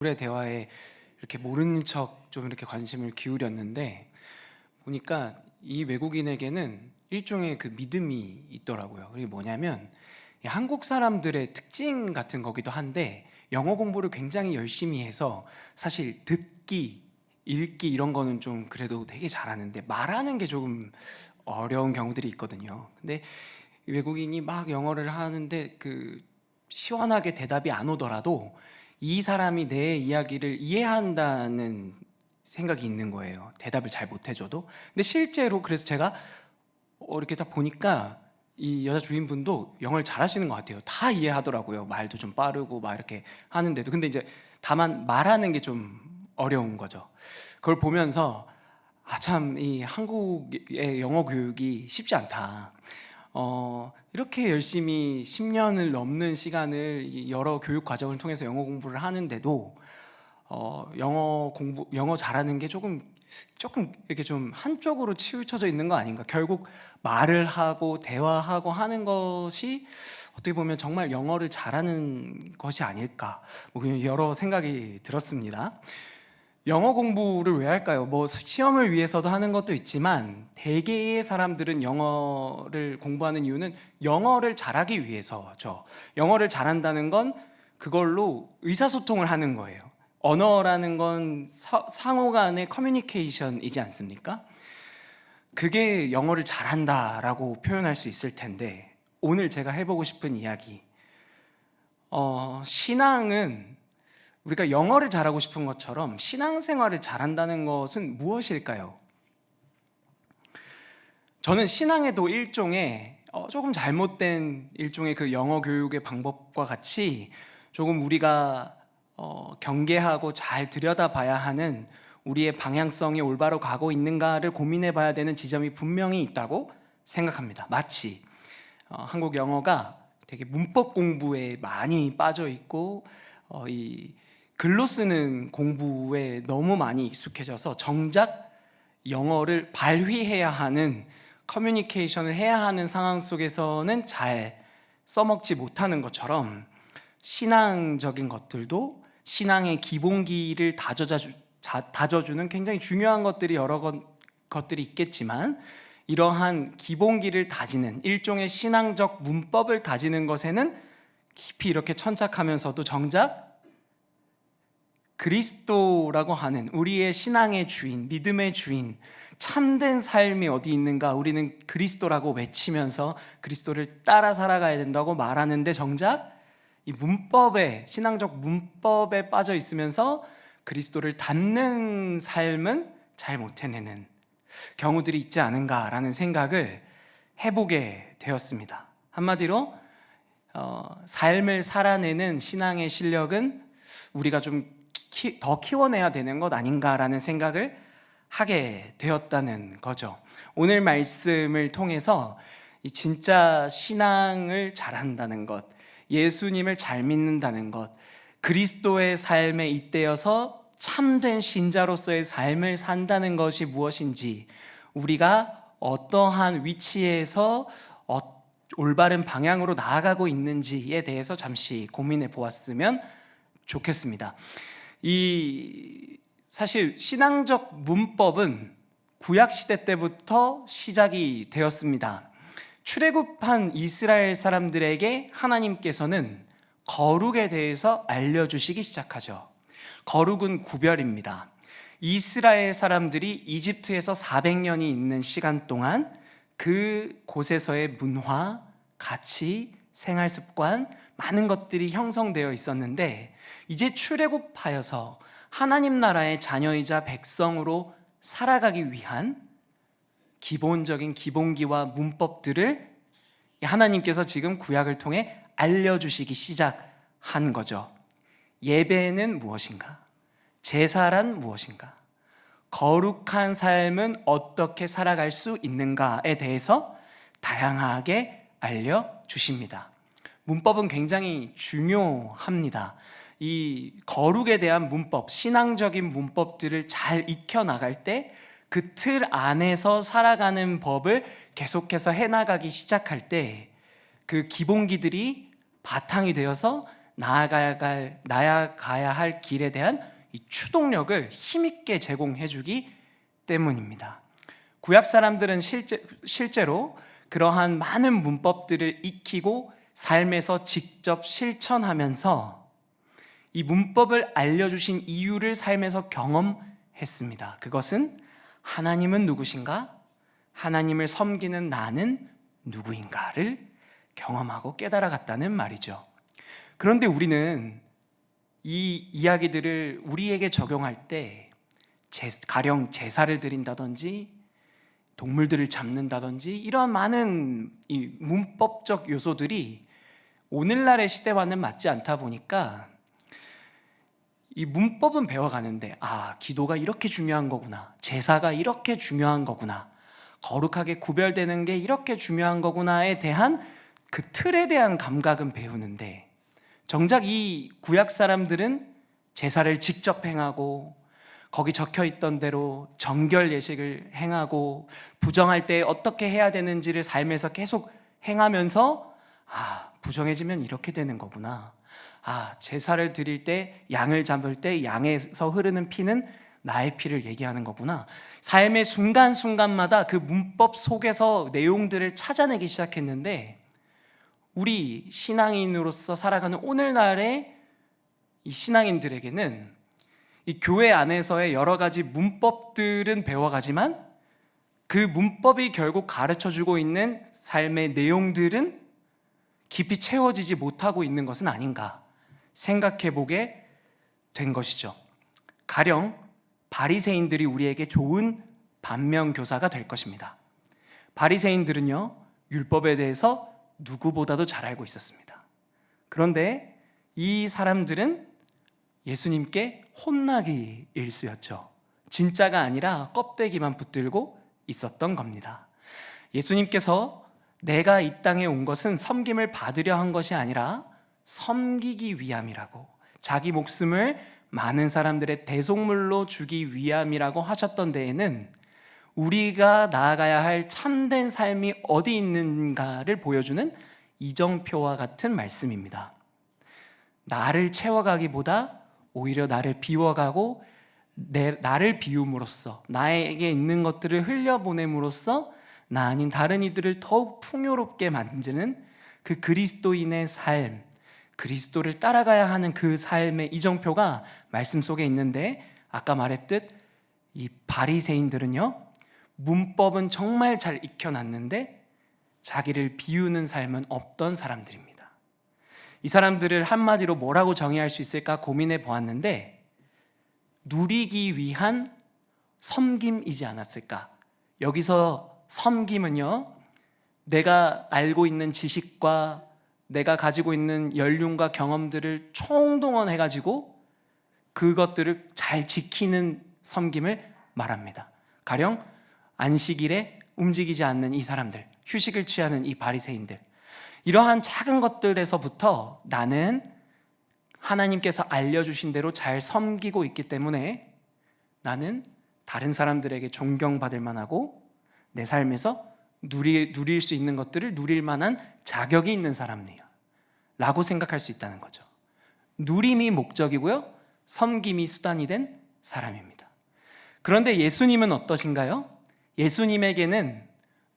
의 대화에 이렇게 모르는 척 좀 이렇게 관심을 기울였는데 보니까 이 외국인에게는 일종의 그 믿음이 있더라고요. 그게 뭐냐면 이 한국 사람들의 특징 같은 거기도 한데 영어 공부를 굉장히 열심히 해서 사실 듣기, 읽기 이런 거는 좀 그래도 되게 잘하는데 말하는 게 조금 어려운 경우들이 있거든요. 근데 이 외국인이 막 영어를 하는데 그 시원하게 대답이 안 오더라도 이 사람이 내 이야기를 이해한다는 생각이 있는 거예요. 대답을 잘 못해줘도. 근데 실제로 그래서 제가 이렇게 딱 보니까 이 여자 주인분도 영어를 잘하시는 것 같아요. 다 이해하더라고요. 말도 좀 빠르고 막 이렇게 하는데도. 근데 이제 다만 말하는 게 좀 어려운 거죠. 그걸 보면서 참 이 한국의 영어 교육이 쉽지 않다. 이렇게 열심히 10년을 넘는 시간을 이 여러 교육 과정을 통해서 영어 공부를 하는데도 영어 잘하는 게 조금 이렇게 좀 한쪽으로 치우쳐져 있는 거 아닌가. 결국 말을 하고 대화하고 하는 것이 어떻게 보면 정말 영어를 잘하는 것이 아닐까, 뭐 그냥 여러 생각이 들었습니다. 영어 공부를 왜 할까요? 뭐 시험을 위해서도 하는 것도 있지만 대개의 사람들은 영어를 공부하는 이유는 영어를 잘하기 위해서죠. 영어를 잘한다는 건 그걸로 의사소통을 하는 거예요. 언어라는 건 상호 간의 커뮤니케이션이지 않습니까? 그게 영어를 잘한다라고 표현할 수 있을 텐데, 오늘 제가 해보고 싶은 이야기, 신앙은 우리가 영어를 잘하고 싶은 것처럼 신앙생활을 잘한다는 것은 무엇일까요? 저는 신앙에도 일종의 조금 잘못된 일종의 그 영어 교육의 방법과 같이 조금 우리가 경계하고 잘 들여다봐야 하는, 우리의 방향성이 올바로 가고 있는가를 고민해 봐야 되는 지점이 분명히 있다고 생각합니다. 마치 한국 영어가 되게 문법 공부에 많이 빠져 있고 이 글로 쓰는 공부에 너무 많이 익숙해져서 정작 영어를 발휘해야 하는, 커뮤니케이션을 해야 하는 상황 속에서는 잘 써먹지 못하는 것처럼 신앙적인 것들도 신앙의 기본기를 다져주는 굉장히 중요한 것들이 여러 것들이 있겠지만, 이러한 기본기를 다지는 일종의 신앙적 문법을 다지는 것에는 깊이 이렇게 천착하면서도 정작 그리스도라고 하는 우리의 신앙의 주인, 믿음의 주인, 참된 삶이 어디 있는가, 우리는 그리스도라고 외치면서 그리스도를 따라 살아가야 된다고 말하는데 정작 이 문법에, 신앙적 문법에 빠져 있으면서 그리스도를 닮는 삶은 잘 못 해내는 경우들이 있지 않은가라는 생각을 해보게 되었습니다. 한마디로 삶을 살아내는 신앙의 실력은 우리가 좀 더 키워내야 되는 것 아닌가라는 생각을 하게 되었다는 거죠. 오늘 말씀을 통해서 이 진짜 신앙을 잘한다는 것, 예수님을 잘 믿는다는 것, 그리스도의 삶에 잇대어서 참된 신자로서의 삶을 산다는 것이 무엇인지, 우리가 어떠한 위치에서 올바른 방향으로 나아가고 있는지에 대해서 잠시 고민해 보았으면 좋겠습니다. 사실 신앙적 문법은 구약시대 때부터 시작이 되었습니다. 출애굽한 이스라엘 사람들에게 하나님께서는 거룩에 대해서 알려주시기 시작하죠. 거룩은 구별입니다. 이스라엘 사람들이 이집트에서 400년이 있는 시간 동안 그 곳에서의 문화, 가치, 생활습관, 많은 것들이 형성되어 있었는데, 이제 출애굽하여서 하나님 나라의 자녀이자 백성으로 살아가기 위한 기본적인 기본기와 문법들을 하나님께서 지금 구약을 통해 알려주시기 시작한 거죠. 예배는 무엇인가? 제사란 무엇인가? 거룩한 삶은 어떻게 살아갈 수 있는가에 대해서 다양하게 알려주십니다. 문법은 굉장히 중요합니다. 이 거룩에 대한 문법, 신앙적인 문법들을 잘 익혀나갈 때, 그 틀 안에서 살아가는 법을 계속해서 해나가기 시작할 때 그 기본기들이 바탕이 되어서 나아가야 할 길에 대한 이 추동력을 힘있게 제공해주기 때문입니다. 구약 사람들은 실제로 그러한 많은 문법들을 익히고 삶에서 직접 실천하면서 이 문법을 알려주신 이유를 삶에서 경험했습니다. 그것은 하나님은 누구신가? 하나님을 섬기는 나는 누구인가를 경험하고 깨달아갔다는 말이죠. 그런데 우리는 이 이야기들을 우리에게 적용할 때 가령 제사를 드린다든지 동물들을 잡는다든지 이러한 많은 이 문법적 요소들이 오늘날의 시대와는 맞지 않다 보니까 이 문법은 배워가는데 기도가 이렇게 중요한 거구나, 제사가 이렇게 중요한 거구나, 거룩하게 구별되는 게 이렇게 중요한 거구나에 대한 그 틀에 대한 감각은 배우는데 정작 이 구약 사람들은 제사를 직접 행하고 거기 적혀 있던 대로 정결 예식을 행하고 부정할 때 어떻게 해야 되는지를 삶에서 계속 행하면서 부정해지면 이렇게 되는 거구나, 제사를 드릴 때 양을 잡을 때 양에서 흐르는 피는 나의 피를 얘기하는 거구나, 삶의 순간순간마다 그 문법 속에서 내용들을 찾아내기 시작했는데 우리 신앙인으로서 살아가는 오늘날의 이 신앙인들에게는 이 교회 안에서의 여러 가지 문법들은 배워가지만 그 문법이 결국 가르쳐주고 있는 삶의 내용들은 깊이 채워지지 못하고 있는 것은 아닌가 생각해보게 된 것이죠. 가령 바리새인들이 우리에게 좋은 반면교사가 될 것입니다. 바리새인들은요, 율법에 대해서 누구보다도 잘 알고 있었습니다. 그런데 이 사람들은 예수님께 혼나기 일쑤였죠. 진짜가 아니라 껍데기만 붙들고 있었던 겁니다. 예수님께서 내가 이 땅에 온 것은 섬김을 받으려 한 것이 아니라 섬기기 위함이라고, 자기 목숨을 많은 사람들의 대속물로 주기 위함이라고 하셨던 데에는 우리가 나아가야 할 참된 삶이 어디 있는가를 보여주는 이정표와 같은 말씀입니다. 나를 채워가기보다 오히려 나를 비워가고 나를 비움으로써, 나에게 있는 것들을 흘려보냄으로써 나 아닌 다른 이들을 더욱 풍요롭게 만드는 그 그리스도인의 삶, 그리스도를 따라가야 하는 그 삶의 이정표가 말씀 속에 있는데, 아까 말했듯 이 바리새인들은요, 문법은 정말 잘 익혀놨는데 자기를 비우는 삶은 없던 사람들입니다. 이 사람들을 한마디로 뭐라고 정의할 수 있을까 고민해 보았는데 누리기 위한 섬김이지 않았을까? 여기서 섬김은요, 내가 알고 있는 지식과 내가 가지고 있는 연륜과 경험들을 총동원해가지고 그것들을 잘 지키는 섬김을 말합니다. 가령 안식일에 움직이지 않는 이 사람들, 휴식을 취하는 이 바리새인들, 이러한 작은 것들에서부터 나는 하나님께서 알려주신 대로 잘 섬기고 있기 때문에 나는 다른 사람들에게 존경받을 만하고 내 삶에서 누릴 수 있는 것들을 누릴 만한 자격이 있는 사람이에요 라고 생각할 수 있다는 거죠. 누림이 목적이고요, 섬김이 수단이 된 사람입니다. 그런데 예수님은 어떠신가요? 예수님에게는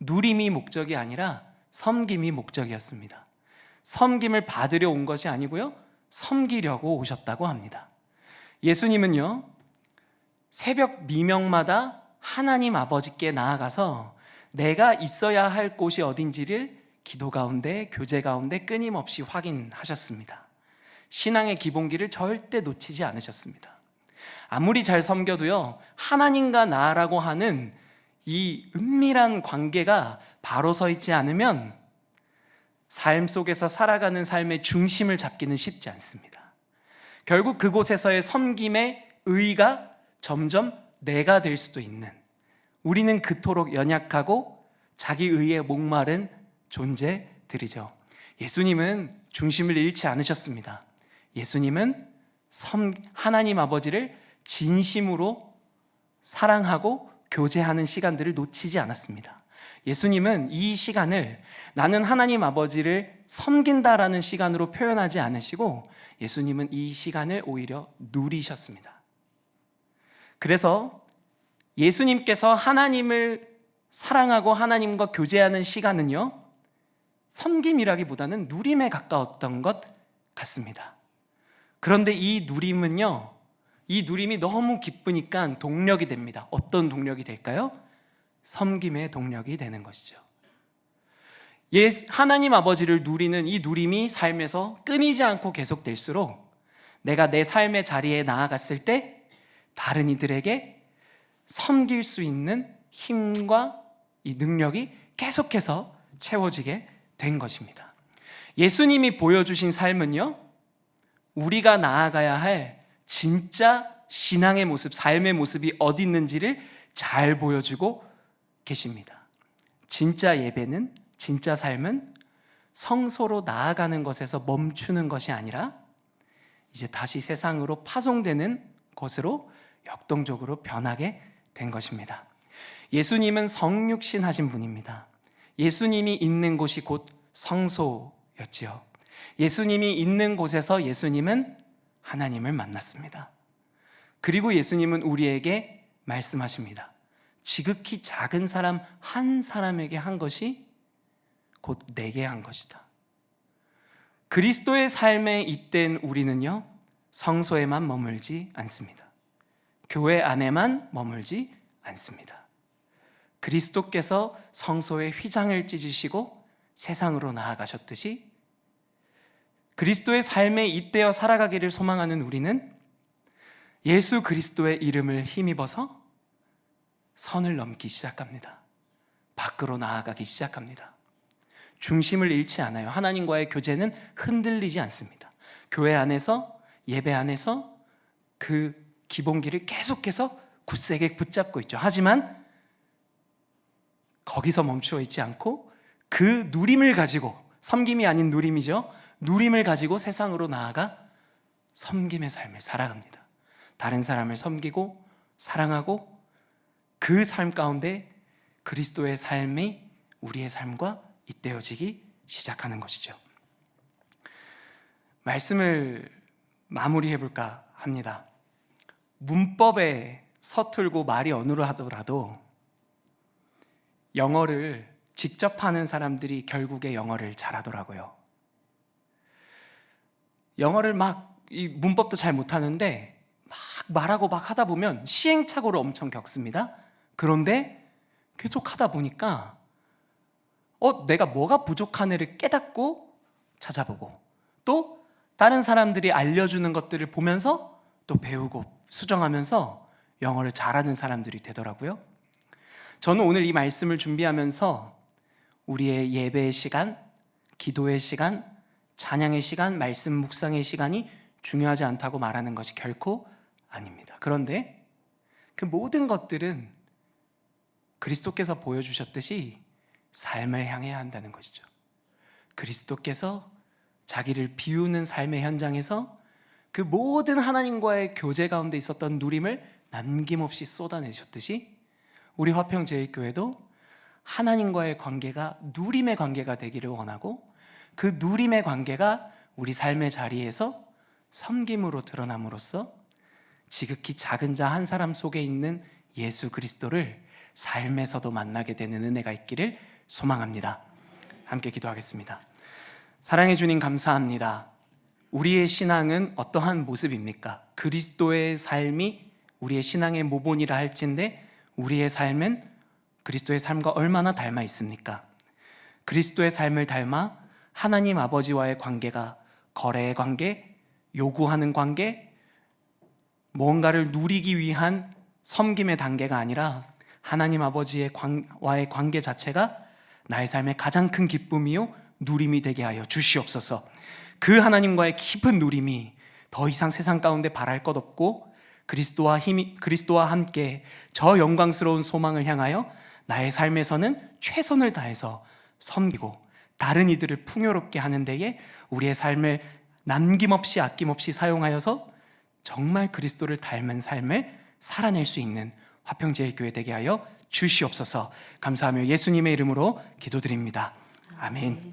누림이 목적이 아니라 섬김이 목적이었습니다. 섬김을 받으려 온 것이 아니고요, 섬기려고 오셨다고 합니다. 예수님은요, 새벽 미명마다 하나님 아버지께 나아가서 내가 있어야 할 곳이 어딘지를 기도 가운데, 교제 가운데 끊임없이 확인하셨습니다. 신앙의 기본기를 절대 놓치지 않으셨습니다. 아무리 잘 섬겨도요, 하나님과 나라고 하는 이 은밀한 관계가 바로 서 있지 않으면 삶 속에서 살아가는 삶의 중심을 잡기는 쉽지 않습니다. 결국 그곳에서의 섬김의 의의가 점점 내가 될 수도 있는, 우리는 그토록 연약하고 자기 의에 목마른 존재들이죠. 예수님은 중심을 잃지 않으셨습니다. 예수님은 하나님 아버지를 진심으로 사랑하고 교제하는 시간들을 놓치지 않았습니다. 예수님은 이 시간을 나는 하나님 아버지를 섬긴다라는 시간으로 표현하지 않으시고 예수님은 이 시간을 오히려 누리셨습니다. 그래서 예수님께서 하나님을 사랑하고 하나님과 교제하는 시간은요, 섬김이라기보다는 누림에 가까웠던 것 같습니다. 그런데 이 누림은요, 이 누림이 너무 기쁘니까 동력이 됩니다. 어떤 동력이 될까요? 섬김의 동력이 되는 것이죠. 하나님 아버지를 누리는 이 누림이 삶에서 끊이지 않고 계속될수록 내가 내 삶의 자리에 나아갔을 때 다른 이들에게 섬길 수 있는 힘과 이 능력이 계속해서 채워지게 된 것입니다. 예수님이 보여주신 삶은요, 우리가 나아가야 할 진짜 신앙의 모습, 삶의 모습이 어디 있는지를 잘 보여주고 계십니다. 진짜 예배는, 진짜 삶은 성소로 나아가는 것에서 멈추는 것이 아니라 이제 다시 세상으로 파송되는 것으로 역동적으로 변하게 된 것입니다. 예수님은 성육신 하신 분입니다. 예수님이 있는 곳이 곧 성소였지요. 예수님이 있는 곳에서 예수님은 하나님을 만났습니다. 그리고 예수님은 우리에게 말씀하십니다. 지극히 작은 사람 한 사람에게 한 것이 곧 내게 한 것이다. 그리스도의 삶에 잇된 우리는요, 성소에만 머물지 않습니다. 교회 안에만 머물지 않습니다. 그리스도께서 성소의 휘장을 찢으시고 세상으로 나아가셨듯이 그리스도의 삶에 잇대어 살아가기를 소망하는 우리는 예수 그리스도의 이름을 힘입어서 선을 넘기 시작합니다. 밖으로 나아가기 시작합니다. 중심을 잃지 않아요. 하나님과의 교제는 흔들리지 않습니다. 교회 안에서, 예배 안에서 그 기본기를 계속해서 굳세게 붙잡고 있죠. 하지만 거기서 멈추어 있지 않고 그 누림을 가지고, 섬김이 아닌 누림이죠, 누림을 가지고 세상으로 나아가 섬김의 삶을 살아갑니다. 다른 사람을 섬기고 사랑하고 그 삶 가운데 그리스도의 삶이 우리의 삶과 잇대어지기 시작하는 것이죠. 말씀을 마무리해 볼까 합니다. 문법에 서툴고 말이 어느로 하더라도 영어를 직접 하는 사람들이 결국에 영어를 잘하더라고요. 영어를 이 문법도 잘 못하는데 막 말하고 막 하다 보면 시행착오를 엄청 겪습니다. 그런데 계속 하다 보니까 내가 뭐가 부족하네를 깨닫고 찾아보고 또 다른 사람들이 알려주는 것들을 보면서 또 배우고 수정하면서 영어를 잘하는 사람들이 되더라고요. 저는 오늘 이 말씀을 준비하면서 우리의 예배의 시간, 기도의 시간, 찬양의 시간, 말씀 묵상의 시간이 중요하지 않다고 말하는 것이 결코 아닙니다. 그런데 그 모든 것들은 그리스도께서 보여주셨듯이 삶을 향해야 한다는 것이죠. 그리스도께서 자기를 비우는 삶의 현장에서 그 모든 하나님과의 교제 가운데 있었던 누림을 남김없이 쏟아내셨듯이 우리 화평제일교회도 하나님과의 관계가 누림의 관계가 되기를 원하고 그 누림의 관계가 우리 삶의 자리에서 섬김으로 드러남으로써 지극히 작은 자 한 사람 속에 있는 예수 그리스도를 삶에서도 만나게 되는 은혜가 있기를 소망합니다. 함께 기도하겠습니다. 사랑해 주님 감사합니다. 우리의 신앙은 어떠한 모습입니까? 그리스도의 삶이 우리의 신앙의 모본이라 할진데 우리의 삶은 그리스도의 삶과 얼마나 닮아 있습니까? 그리스도의 삶을 닮아 하나님 아버지와의 관계가 거래의 관계, 요구하는 관계, 무언가를 누리기 위한 섬김의 단계가 아니라 하나님 아버지와의 관계 자체가 나의 삶의 가장 큰 기쁨이요 누림이 되게 하여 주시옵소서. 그 하나님과의 깊은 누림이 더 이상 세상 가운데 바랄 것 없고 그리스도와 함께 저 영광스러운 소망을 향하여 나의 삶에서는 최선을 다해서 섬기고 다른 이들을 풍요롭게 하는 데에 우리의 삶을 남김없이 아낌없이 사용하여서 정말 그리스도를 닮은 삶을 살아낼 수 있는 화평제일교회 되게 하여 주시옵소서. 감사하며 예수님의 이름으로 기도드립니다. 아멘.